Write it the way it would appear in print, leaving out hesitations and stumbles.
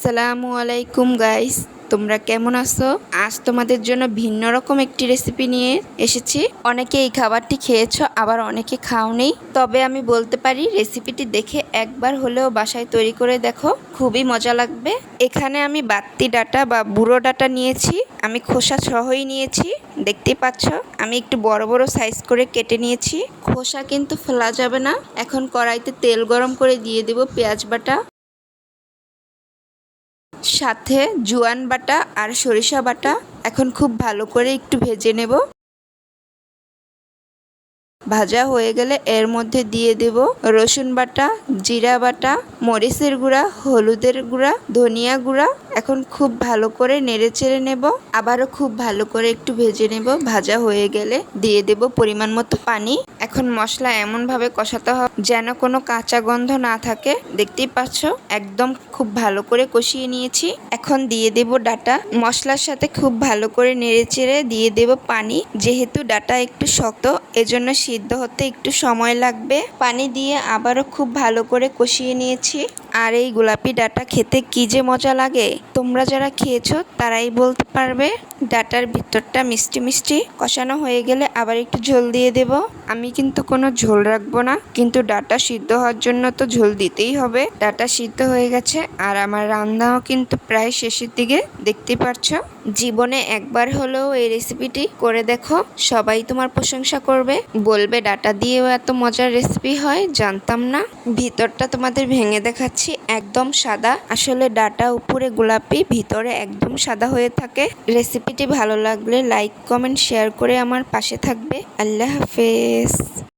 আসসালামু আলাইকুম গাইস, তোমরা কেমন আছো? আজ তোমাদের জন্য ভিন্ন রকম একটি রেসিপি নিয়ে এসেছি। অনেকে এই খাবারটি খেয়েছো, আবার অনেকে খাওনি। তবে আমি বলতে পারি রেসিপিটি দেখে একবার হলেও বাসায় তৈরি করে দেখো, খুবই মজা লাগবে। এখানে আমি বাত্তি ডাটা বা বুড়ো ডাটা নিয়েছি। আমি খোসা সহই নিয়েছি, দেখতেই পাচ্ছ। আমি একটু বড় বড় সাইজ করে কেটে নিয়েছি। খোসা কিন্তু ফেলা যাবে না। এখন কড়াইতে তেল গরম করে দিয়ে দেব পেঁয়াজ বাটা, সাথে জোয়ান বাটা আর সরিষা বাটা। এখন খুব ভালো করে একটু ভেজে নেব। ভাজা হয়ে গেলে এর মধ্যে দিয়ে দেব রসুন বাটা, জিরা বাটা, মরিচের গুঁড়া, হলুদের গুঁড়া, ধনিয়া গুঁড়া। এখন খুব ভালো করে নেড়ে চেড়ে নেব। আবারও খুব ভালো করে একটু ভেজে নেব। ভাজা হয়ে গেলে দিয়ে দেব পরিমাণ মতো পানি। এখন মশলা এমনভাবে কষাতে হবে যেন কোনো কাঁচা গন্ধ না থাকে। দেখতেই পাচ্ছ, একদম খুব ভালো করে কষিয়ে নিয়েছি। এখন দিয়ে দেব ডাটা। মশলার সাথে খুব ভালো করে নেড়ে চেড়ে দিয়ে দেব পানি। যেহেতু ডাটা একটু শক্ত, এজন্য সিদ্ধ হতে একটু সময় লাগবে। পানি দিয়ে আবারও খুব ভালো করে কষিয়ে নিয়েছি। আর এই গোলাপি ডাটা খেতে কি যে মজা লাগে, তোমরা যারা খেয়েছো তারাই বলতে পারবে। ডাটার ভিতরটা মিষ্টি মিষ্টি। কষানো হয়ে গেলে আবার একটু ঝোল দিয়ে দেব। আমি কিন্তু কোনো ঝোল রাখবো না, কিন্তু ডাটা সিদ্ধ হওয়ার জন্য তো ঝোল দিতেই হবে। ডাটা সিদ্ধ হয়ে গেছে আর আমার রান্নাও কিন্তু প্রায় শেষের দিকে, দেখতে পারছো। জীবনে একবার হলেও এই রেসিপিটি করে দেখো, সবাই তোমার প্রশংসা করবে, বলবে ডাটা দিয়েও এত মজার রেসিপি হয়, জানতাম না। ভিতরটা তোমাদের ভেঙে দেখাচ্ছি, একদম সাদা। আসলে ডাটা উপরে গোলাপি, ভিতরে একদম সাদা হয়ে থাকে। রেসিপিটি ভালো লাগলে লাইক, কমেন্ট, শেয়ার করে আমার পাশে থাকবে। আল্লাহ হাফেজ।